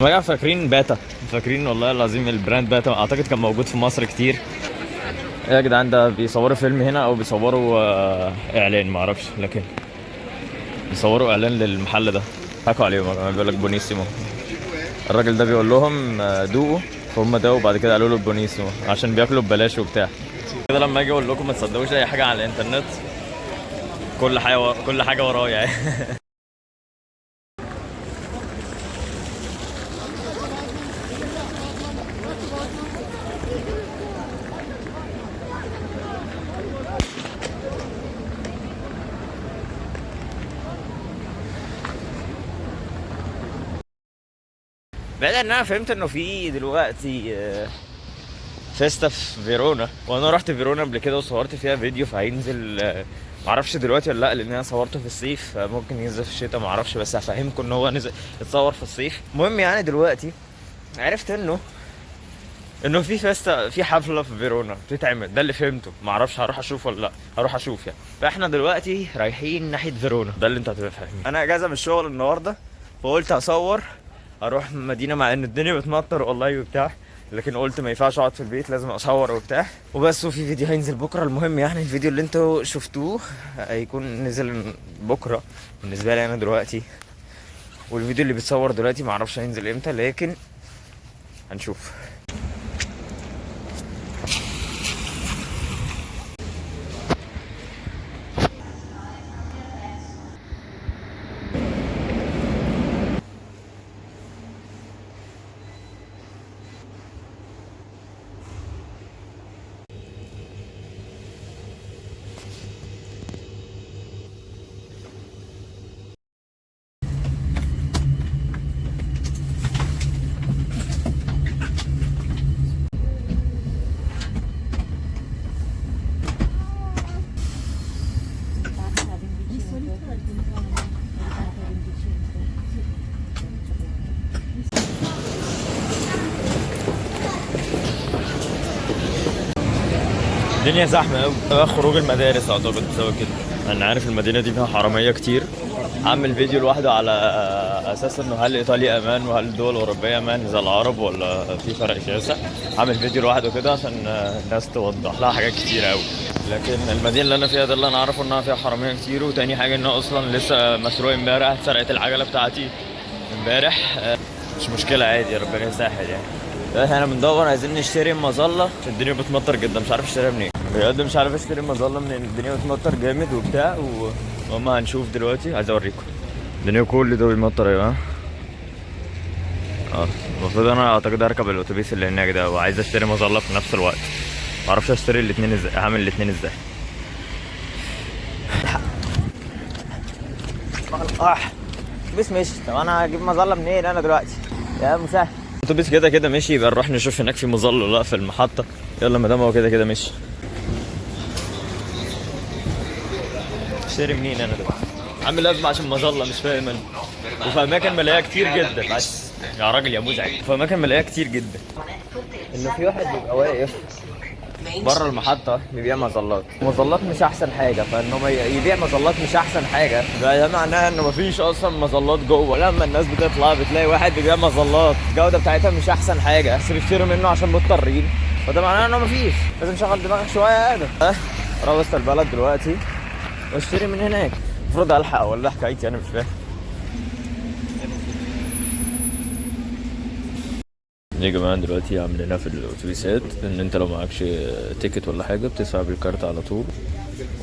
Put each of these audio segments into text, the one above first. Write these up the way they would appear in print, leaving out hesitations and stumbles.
ما فاكرين باتا؟ فاكرين والله العظيم البراند باتا، اعتقد كان موجود في مصر كتير. ايه يا جدعان، ده بيصوروا فيلم هنا او بيصوروا اعلان معرفش، لكن بيصوروا اعلان للمحل ده. حكوا عليهم بيقول لك بونيسيمو. الراجل ده بيقول لهم دوقوا، فهم دوقوا وبعد كده قالوا له بونيسيمو عشان بياكلوا ببلاش وبتاع كده. لما اجي اقول لكم ما تصدقوش اي حاجه على الانترنت، كل حاجه ورايا يعني. بعد ان انا فهمت انه في دلوقتي فيستا في فيرونا، وانا رحت فيرونا قبل كده وصورت فيها فيديو، فهينزل معرفش دلوقتي ولا لا، لان انا صورته في الصيف، ممكن ينزل في الشتاء معرفش، بس هفهمكم ان هو نزل اتصور في الصيف. المهم يعني دلوقتي عرفت انه في فيستا، في حفله في فيرونا بتتعمل، ده اللي فهمته، معرفش هروح اشوف ولا لا. هروح اشوف يعني. فاحنا دلوقتي رايحين ناحيه فيرونا، ده اللي انت هتبقى فاهمين. انا اجازه من الشغل النهارده، فقلت اصور اروح مدينه، مع ان الدنيا بتمطر والله وبتاع، لكن قلت ما ينفعش اقعد في البيت، لازم اصور وبتاع وبس. وفي فيديو هينزل بكره. المهم يعني الفيديو اللي انتوا شفتوه هيكون نزل بكره بالنسبه لي انا دلوقتي، والفيديو اللي بيتصور دلوقتي معرفش هينزل امتى، لكن هنشوف. الدنيا زحمة أوي، خروج المدارس أعتقد بسبب كده. أنا عارف المدينة دي فيها حرامية كتير. عامل فيديو لوحده على أساس إنه هل إيطاليا أمان وهل الدول الأوروبية أمان زي العرب ولا في فرق شاسع. عامل فيديو لوحده كده عشان الناس توضح لها حاجات كتير أوي. لكن المدينة اللي أنا فيها ده اللي أنا أعرفه إنها فيها حرامية كتير، وتاني حاجة إنها أصلا لسه مسروق امبارح، اتسرقت العجلة بتاعتي امبارح. مش مشكلة عادي، ربنا يسهل يعني. احنا بندور عايزين نشتري مظله عشان الدنيا بتمطر جدا، مش عارف اشتريها منين بجد. مش عارف اشتري مظله منين، الدنيا بتمطر جامد وبتاع وما هنشوف دلوقتي. عايز اوريكم الدنيا كل ده بيمطر. ايوه المفروض انا اعتقد اركب الاتوبيس اللي هناك ده، وعايز اشتري مظله في نفس الوقت. معرفش اشتري الاتنين ازاي، هعمل الاتنين ازاي. الاتوبيس مشي، طب انا هجيب مظله منين انا دلوقتي؟ يا مسهل. الاتوبيس كده كده مشي، يبقى نروح نشوف هناك في مظله ولا لا في المحطه. يلا ما دام هو كده كده مشي. اشتري منين انا دلوقتي؟ عامل ازمه عشان مظله مش فاهم انا. وفي اماكن ملاقيها كتير جدا، بس يا راجل يا مزعج، في اماكن ملاقيها كتير جدا. انه في واحد بيبقى واقف بره المحطه بيبيع مظلات، مظلات مش احسن حاجه، فانه يبيع مظلات مش احسن حاجه ده معناه انه مفيش اصلا مظلات جوه. لما الناس بتطلع بتلاقي واحد بيبيع مظلات الجوده بتاعتها مش احسن حاجه، بس بيشتروا منه عشان مضطرين، فده معناه انه مفيش. لازم نشغل دماغك شويه يا ادم. اروح وسط البلد دلوقتي واشتري من هناك. المفروض الحق ولا حكايتي انا مش فاهم. يا جماعة دلوقتي عاملينها في الأتوبيسات إن أنت لو معكش تيكت ولا حاجة بتدفع بالكارت على طول،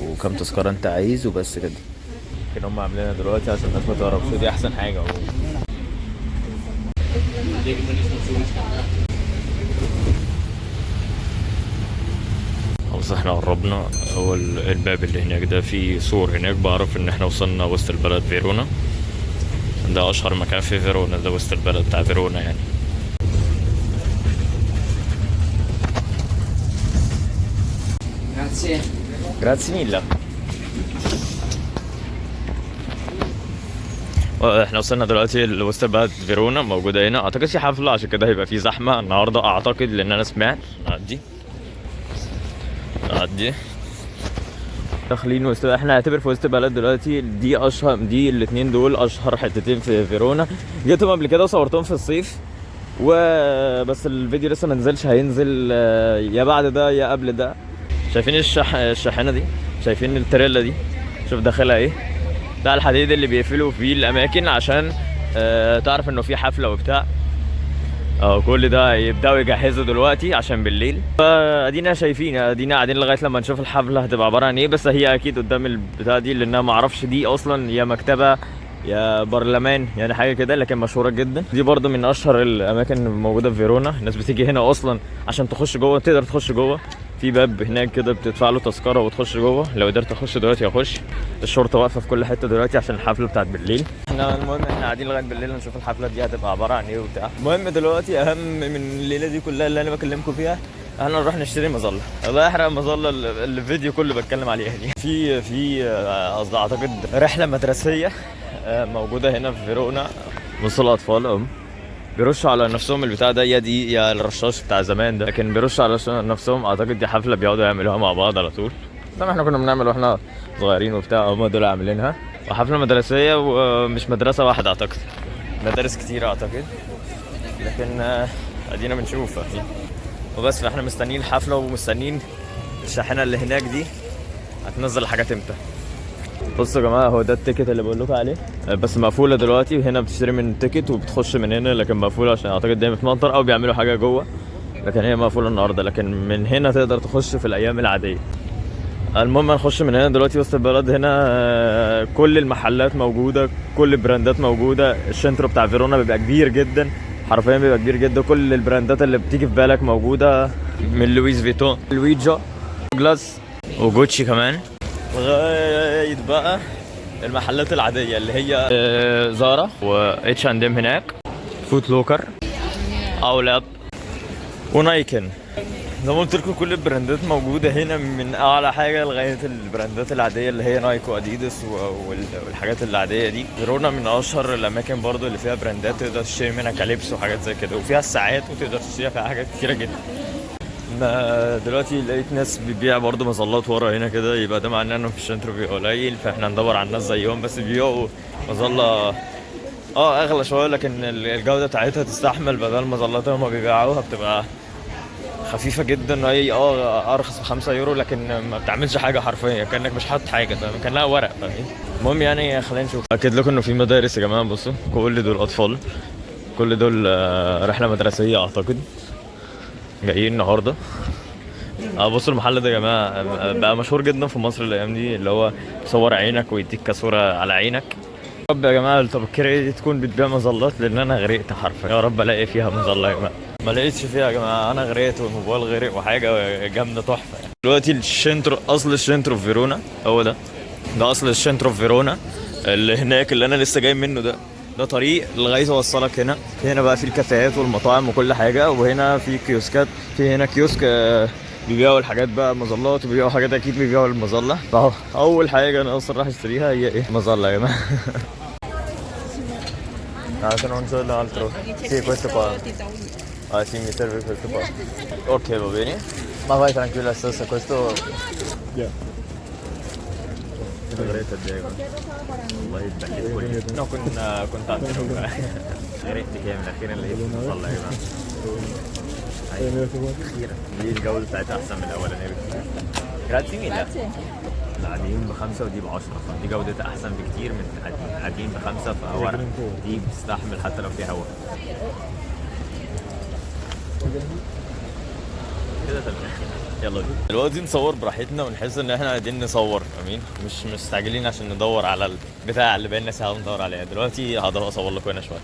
وكم تذكرة أنت عايز وبس كده. لكن هم عاملينها دلوقتي عشان الناس ما تعرفش، ودي أحسن حاجة خلاص احنا قربنا. هو الباب اللي هناك ده فيه سور هناك، بعرف إن احنا وصلنا وسط البلد فيرونا. ده أشهر مكان في فيرونا، ده وسط البلد بتاع فيرونا يعني. Grazie. Grazie mille. احنا وصلنا دلوقتي لوسط البلد فيرونا، موجودة هنا. اعتقد في حفلة عشان كده هيبقى في زحمة النهاردة اعتقد، لان انا سمعت. نعدي داخلين وسط، احنا هنعتبر في وسط بلد دلوقتي. دي اشهر، دي الاتنين دول اشهر حتتين في فيرونا. جيتهم قبل كده وصورتهم في الصيف وبس. الفيديو لسه ما نزلش، هينزل يا بعد ده يا قبل ده. شايفين الشاحنه دي؟ شايفين التريلا دي؟ شوف داخلها ايه. ده الحديد اللي بيقفلوا فيه الاماكن عشان تعرف انه في حفله وبتاع. كل ده يبداوا يجهزوا دلوقتي عشان بالليل. فادينا شايفين، ادينا قاعدين لغايه لما نشوف الحفله هتبقى عباره عن ايه. بس هي اكيد قدام البتاع دي، لانها ما اعرفش دي اصلا يا مكتبه يا برلمان يعني حاجه كده، لكن مشهوره جدا. دي برضو من اشهر الاماكن الموجوده في فيرونا. الناس بتيجي هنا اصلا عشان تخش جوه. تقدر تخش جوه في باب هناك كده، بتدفع له تذكره وتخش جوه. لو قدرت اخش دلوقتي اخش. الشرطه واقفه في كل حته دلوقتي عشان الحفله بتاعت بالليل. المهم احنا قاعدين لغايه بالليل نشوف الحفله دي هتبقى عباره عن ايه وبتاع. المهم دلوقتي اهم من الليله دي كلها اللي انا بكلمكم فيها، احنا نروح نشتري مظله. الله يحرق مظله الفيديو كله بتكلم عليها دي. في قصدي اعتقد رحله مدرسيه موجوده هنا في فيرونا. بص الاطفال بيرشوا على نفسهم البتاع ده، يا الرشاش بتاع زمان ده، لكن بيرشوا على نفسهم. اعتقد دي حفله بيقعدوا يعملوها مع بعض على طول زي ما احنا كنا بنعمل واحنا صغيرين وبتاع. هم دول عاملينها، وحفله مدرسيه ومش مدرسه واحده، اعتقد مدارس كتير اعتقد، لكن ادينا بنشوف وبس. فاحنا مستنيين الحفله ومستنيين الشاحنه اللي هناك دي هتنزل الحاجات امتى. بصوا يا جماعه، هو ده التيكت اللي بقول لكم عليه، بس مقفوله دلوقتي. هنا بتشتري من التيكت وبتخش من هنا، لكن مقفوله عشان اعتقد دايما في مطر او بيعملوا حاجه جوه، لكن هي مقفوله النهارده. لكن من هنا تقدر تخش في الايام العاديه. المهم هنخش من هنا دلوقتي وسط البلد. هنا كل المحلات موجوده، كل البراندات موجوده. الشنترو بتاع فيرونا بيبقى كبير جدا، حرفيا بيبقى كبير جدا. كل البراندات اللي بتيجي في بالك موجوده، من لويس فيتون، لويجا، جلاس وجوتشي كمان، لغايه بقى المحلات العاديه اللي هي زارا واتش اند ام هناك، فوت لوكر، اولاب ونايكن. زي ما قلت لكم كل البراندات موجوده هنا، من اعلى حاجه لغايه البراندات العاديه اللي هي نايك واديداس والحاجات العاديه دي. فيرونا من اشهر الاماكن برضو اللي فيها براندات تقدر تشتري منها كاليبس وحاجات زي كده، وفيها الساعات وتقدر تشتري فيها حاجات كتيره جدا. دلوقتي لقيت ناس بتبيع برضه مظلات ورا هنا كده، يبقى ده معناه انه في الشنترو بيبقى قليل، فاحنا ندور على الناس زيهم. بس بيبيعوا مظله اغلى شويه، لكن الجوده بتاعتها تستحمل. بدل المظلات اللي هم بيبيعوها بتبقى خفيفه جدا، هي ارخص ب5 يورو، لكن ما بتعملش حاجه حرفيا، كانك مش حاطط حاجه، فاهم؟ كانها ورق، فاهم؟ المهم يعني خلينا نشوف. اكد لكم انه في مدارس يا جماعه. بصوا كل دول اطفال، كل دول رحله مدرسيه اعتقد جايين النهارده. بصوا المحل ده يا جماعه بقى مشهور جدا في مصر الايام دي، اللي هو صور عينك ويديك كصوره على عينك. يا رب يا جماعه التبكيره دي تكون بتبيع مظلات، لان انا غرقت حرفيا. يا رب الاقي فيها مظله يا جماعه. ما لقيتش فيها يا جماعه، انا غرقت والموبايل غرق وحاجه جامده تحفه يعني. دلوقتي الشنترو، اصل الشنترو في فيرونا هو ده اصل الشنترو في فيرونا اللي هناك، اللي انا لسه جاي منه ده طريق لغايه اوصلك هنا. هنا بقى في الكافيهات والمطاعم وكل حاجه، وهنا في كيوسكات. في هنا كيوسك بيبيعوا الحاجات بقى، مظلات، وبيبيعوا حاجات اكيد بيبيعوا المظله. فاهو اول حاجه انا اصلا راح اشتريها هي ايه؟ مظله يا جماعه. non so l'altro. Sì, questo qua. Sì, mi serve questo qua. Ok, va bene. Ma vai tranquilla, stesso, questo. Yeah. غرقت قد ايه؟ والله اتبليت كل no كنت عند غرقت كامل. اخيرا لقيت المظله يا جماعه. اخيرا دي الجوده بتاعتها احسن من الاولانيه بكتير. جراتسي ميلا. العاديين ب5 ودي ب10، فدي جودتها احسن بكتير من العاديين ب5. فورق دي بتستحمل حتى لو في هواء كده تمام. يلا بينا دلوقتي نصور براحتنا ونحس ان احنا قاعدين نصور، فاهمين؟ مش مستعجلين عشان ندور على البتاع اللي بقالنا ساعه ندور عليها. دلوقتي هقدر اصور لكم هنا شويه.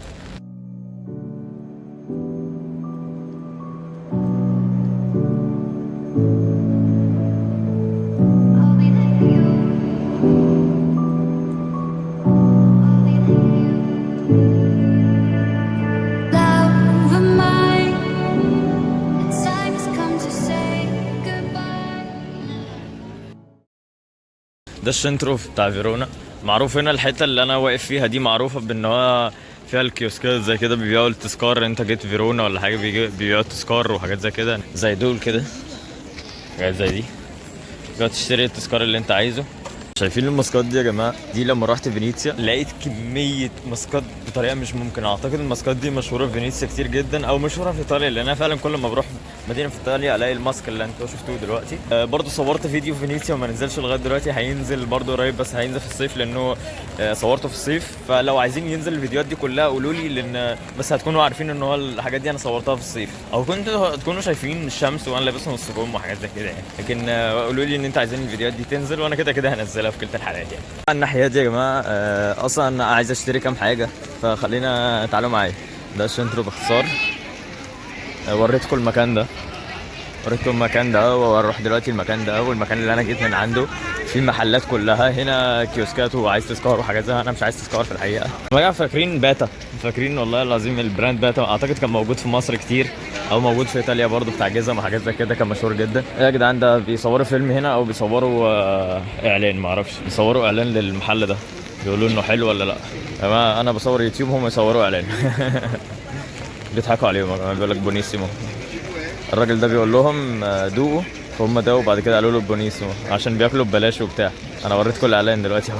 ده الشنترو بتاع فيرونا، معروف هنا. الحته اللي انا واقف فيها دي معروفه بان هو فيها الكيوسكات زي كده، بيبيعوا التذكار. انت جيت فيرونا ولا حاجه بيبيعوا التذكار وحاجات زي كده، زي دول كده، حاجات زي دي. تقدر تشتري التذكار اللي انت عايزه. شايفين الماسكات دي يا جماعه؟ دي لما رحت فينيسيا لقيت كميه ماسكات بطريقه مش ممكن. اعتقد الماسكات دي مشهوره في فينيسيا كتير جدا، او مشهوره في ايطاليا، لان انا فعلا كل ما بروح مدينه في ايطاليا الاقي الماسك اللي انتوا شفتوه دلوقتي. برضو صورت فيديو في فينيسيا وما نزلش لغايه دلوقتي، هينزل برضو قريب بس هينزل في الصيف لانه صورته في الصيف. فلو عايزين ينزل الفيديوهات دي كلها قولوا لي، لان بس هتكونوا عارفين ان هو الحاجات دي انا صورتها في الصيف، او كنتوا تكونوا شايفين الشمس وانا لابس نص كم وحاجات زي كده يعني. لكن قولوا لي ان انتوا عايزين الفيديوهات دي تنزل وانا كده كده هنزلها في كلتا الحالات يعني. الناحيه دي يا جماعه اصلا عايز اشتري كام حاجه، فخلينا تعالوا معايا. ده السنترو باختصار. وريتكم المكان ده، واروح دلوقتي المكان ده، والمكان اللي انا جيت من عنده في محلات كلها هنا كيوسكات وعايز تذكار وحاجات زي. انا مش عايز تذكار في الحقيقه. ما فاكرين باتا؟ فاكرين والله العظيم البراند باتا اعتقد كان موجود في مصر كتير، او موجود في ايطاليا برضو بتاع جزم وحاجات زي كده، كان مشهور جدا. يا جدعان ده بيصوروا فيلم هنا او بيصوروا اعلان، ما اعرفش، بيصوروا اعلان للمحل ده بيقولوا انه حلو ولا لا. انا بصور يوتيوب هم يصوروا اعلان. بيضحكوا عليهم، بيقول لك بونيسيمو. الراجل ده بيقول لهم دوقوا، فهم ده وبعد كده قالوا له بونيسيمو عشان بياكلوا ببلاش وبتاع. انا وريتكم الاعلان دلوقتي اهو.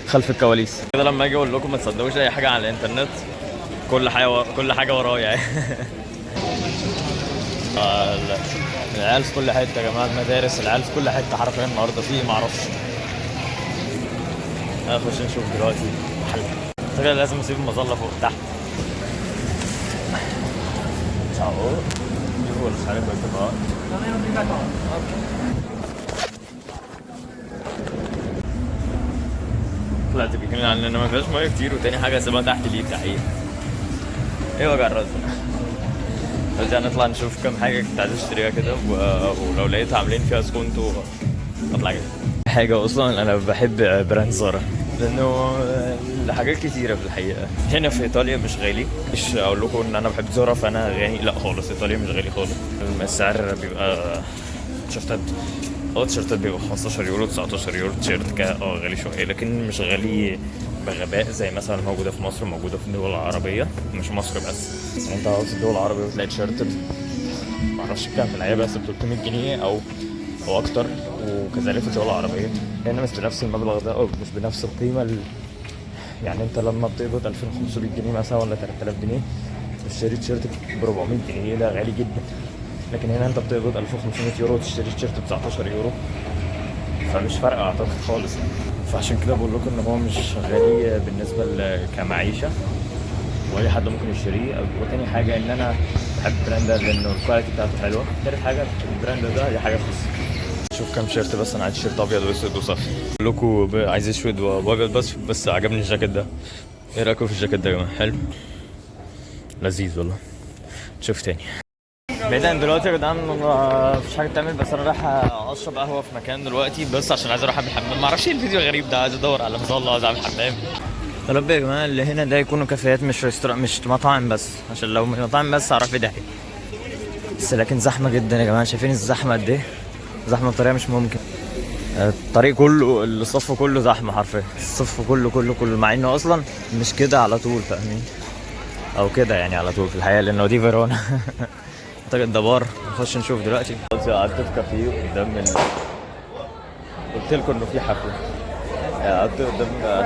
خلف الكواليس كده. لما اجي اقول لكم ما تصدقوش اي حاجه على الانترنت، كل حاجه ورايا يعني. العيال في كل حته يا جماعه، المدارس، العيال في كل حته حرفيا. النهارده في ما اعرفش. هنخش نشوف دلوقتي محل. لازم اسيب المظله فوق تحت. ciao. Io voglio fare questo qua. Non è obbligatorio. Ok. طلعت بيتكلم عن ان ما فيهاش ميه كتير، وتاني حاجه سيبها تحت ليه تحقيق. ايه وجع الراس ده. نرجع نطلع نشوف كام حاجه كنت عايز اشتريها كده، ولو لقيتها عاملين فيها سكونتو اطلع كده. حاجه اصلا انا بحب براند زارا لانه لحاجات كتيره في الحقيقه. هنا في ايطاليا مش غالي، مش اقول لكم ان انا بحب زارا فانا غني، لا خالص. ايطاليا مش غالي خالص. السعر بيبقى تيشرتات، تيشرتات بيبقى 15 يورو 19 يورو تيشرت غالي شويه، لكن مش غالي بغباء زي مثلا موجوده في مصر، موجوده في الدول العربيه، مش مصر بس. يعني انت في الدول العربيه بتلاقي تيشرت معرفش كام في الحقيقه بس ب 300 جنيه او اكتر، وكذلك في الدول العربيه. هنا مش بنفس المبلغ ده او مش بنفس القيمه يعني انت لما بتقبض 2500 جنيه مثلا ولا 3000 جنيه تشتري تيشيرت ب 400 جنيه ده غالي جدا. لكن هنا انت بتقبض 1500 يورو تشتري تيشيرت ب 19 يورو، فمش فارقه اعتقد خالص. فعشان كده بقول لكم ان هو مش غالي بالنسبه كمعيشه، واي حد ممكن يشتريه. وتاني حاجه ان انا بحب البراند ده لانه الكواليتي بتاعته حلوه. تالت حاجه البراند ده هي حاجه خاصه. شوف كام شيرت بس، انا عايز شيرت ابيض واسود وصفي. بقول لكم عايز اسود وابيض بس عجبني الجاكيت ده. ايه رايكم في الجاكيت ده يا جماعه؟ حلو لذيذ والله. شوف تاني. بعيدا دلوقتي يا جدعان مفيش حاجه تعمل، بس انا رايح اشرب قهوه في مكان دلوقتي بس عشان عايز اروح اعمل حمام. ما اعرفش ايه الفيديو الغريب ده، عايز ادور على مظله عايز اعمل حمام. يا رب يا جماعه اللي هنا ده يكونوا كافيهات مش ريستوران مش مطاعم بس، عشان لو مطاعم بس اعرف ايه ده. بس لكن زحمه جدا يا جماعه، شايفين الزحمه قد ايه؟ زحمه بطريقه مش ممكن. الطريق كله الصف كله زحمه حرفيا، الصف كله مع انه اصلا مش كده على طول، فاهمين؟ او كده يعني على طول في الحقيقه، لانه دي فيرونا. اعتقد ده بار. نخش نشوف دلوقتي. قعدت في كافيه قدام قلت لكم انه في حفله. قعدت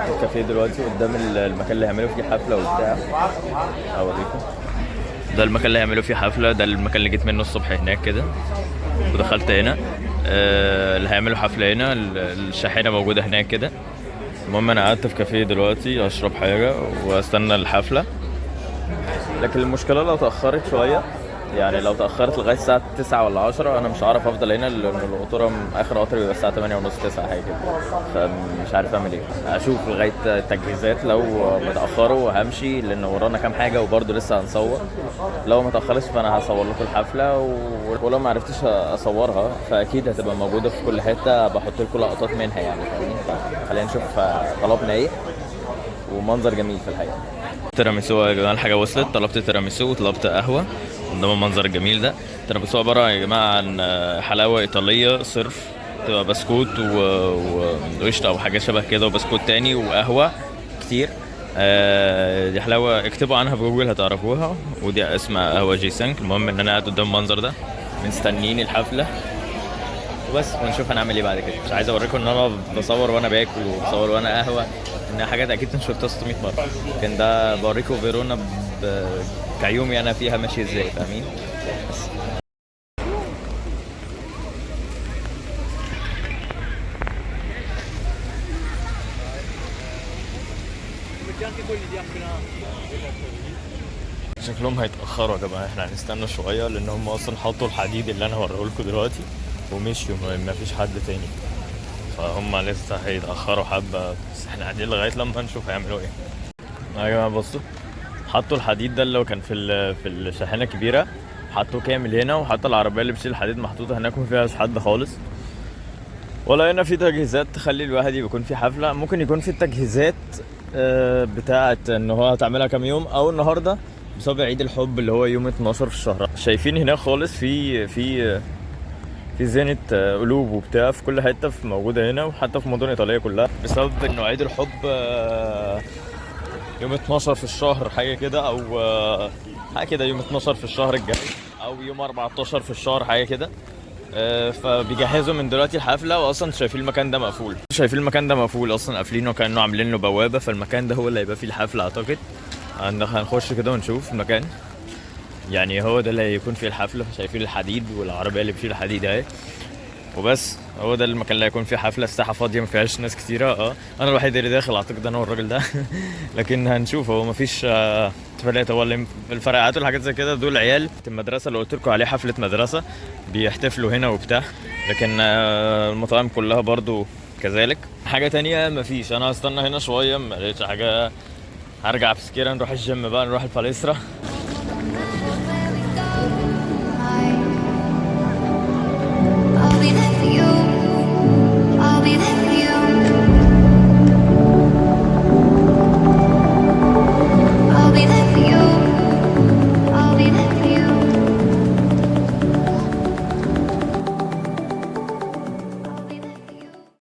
في كافيه دلوقتي قدام المكان اللي هيعملوا فيه حفله وبتاع. اوريكم ده المكان اللي هيعملوا فيه حفله، ده المكان اللي جيت منه الصبح هناك كده ودخلت هنا. اللي هيعملوا حفله هنا، الشاحنه موجوده هناك كده. المهم انا قعدت في كافيه دلوقتي اشرب حاجه واستنى الحفله. لكن المشكله لو تاخرت شويه، يعني لو تاخرت لغايه الساعه 9 ولا 10 انا مش هعرف افضل هنا، لان القطوره اخر قطر بيبقى الساعه 8 ونص 9 حاجه كده. فمش عارف اعمل ايه. اشوف لغايه التجهيزات، لو متاخروا همشي لان ورانا كام حاجه وبرده لسه هنصور. لو ما تاخرش فانا هصور لكم الحفله ولو ما عرفتش اصورها فاكيد هتبقى موجوده في كل حته، بحط لكم لقطات منها يعني. خلينا نشوف طلبنا ايه ومنظر جميل في الحقيقه. تيراميسو يا جماعه الحاجه وصلت. طلبت تيراميسو وطلبت قهوه قدام المنظر الجميل ده. تيراميسو عباره يا جماعه عن حلاوه ايطاليه صرف، تبقى بسكوت وقشطه او حاجه شبه كده وبسكوت تاني وقهوه كتير. دي حلاوه اكتبوا عنها في جوجل هتعرفوها، ودي اسمها قهوه جي 5. المهم ان انا قاعد قدام المنظر ده مستنيين الحفله. وبس، ونشوف هنعمل ايه بعد كده. مش عايز اوريكم ان انا بصور وانا باكل وبصور وانا قهوه، انها حاجات اكيد انتوا شفتها 600 مره، لكن ده بوريكم فيرونا كيومي انا فيها ماشي ازاي، فاهمين؟ بس. شكلهم هيتأخروا يا جماعة، احنا هنستنى شوية لأن هم أصلا حطوا الحديد اللي أنا هوريه لكم دلوقتي ومشيوا، ما فيش حد تاني، فهم لسه هيتأخروا حبة، بس احنا قاعدين لغاية لما نشوف هيعملوا ايه. يا جماعة بصوا، حطوا الحديد ده اللي هو كان في الشاحنة الكبيرة، حطوه كامل هنا، وحتى العربية اللي بتشيل الحديد محطوطة هناك ومفيهاش حد خالص. ولا هنا في تجهيزات تخلي الواحد يكون في حفلة، ممكن يكون في التجهيزات بتاعة ان هو هتعملها كام يوم او النهارده بسبب عيد الحب اللي هو يوم 12 في الشهر. شايفين هناك خالص في زينة قلوب وبتاع في كل حتة موجودة هنا، وحتى في مدن ايطالية كلها، بسبب انه عيد الحب يوم 12 في الشهر حاجة كده، او حاجة كده يوم 12 في الشهر الجاي، او يوم 14 في الشهر حاجة كده. فبيجهزوا من دلوقتي الحفله، واصلا شايفين المكان ده مقفول، شايفين المكان ده مقفول اصلا، قافلينه كانه عاملين له بوابه، فالمكان ده هو اللي هيبقى فيه الحفله اعتقد. هنخش كده ونشوف المكان، يعني هو ده اللي هيكون فيه الحفله. شايفين الحديد والعربيه اللي بتشيل الحديد اهي، وبس هو ده المكان اللي هيكون فيه حفله. الساحه فاضيه ما فيهاش ناس كتيره، انا الوحيد اللي داخل اعتقد، انا والراجل ده لكن هنشوف. هو مفيش فرقات، هو اللي الفرقعات والحاجات زي كده دول عيال المدرسه اللي قلت لكم عليه، حفله مدرسه بيحتفلوا هنا وبتاع، لكن المطاعم كلها برضو كذلك. حاجه تانية مفيش. انا هستنى هنا شويه، ما لقيتش حاجه، هرجع في سكيرة نروح الجيم بقى، نروح الباليسترا.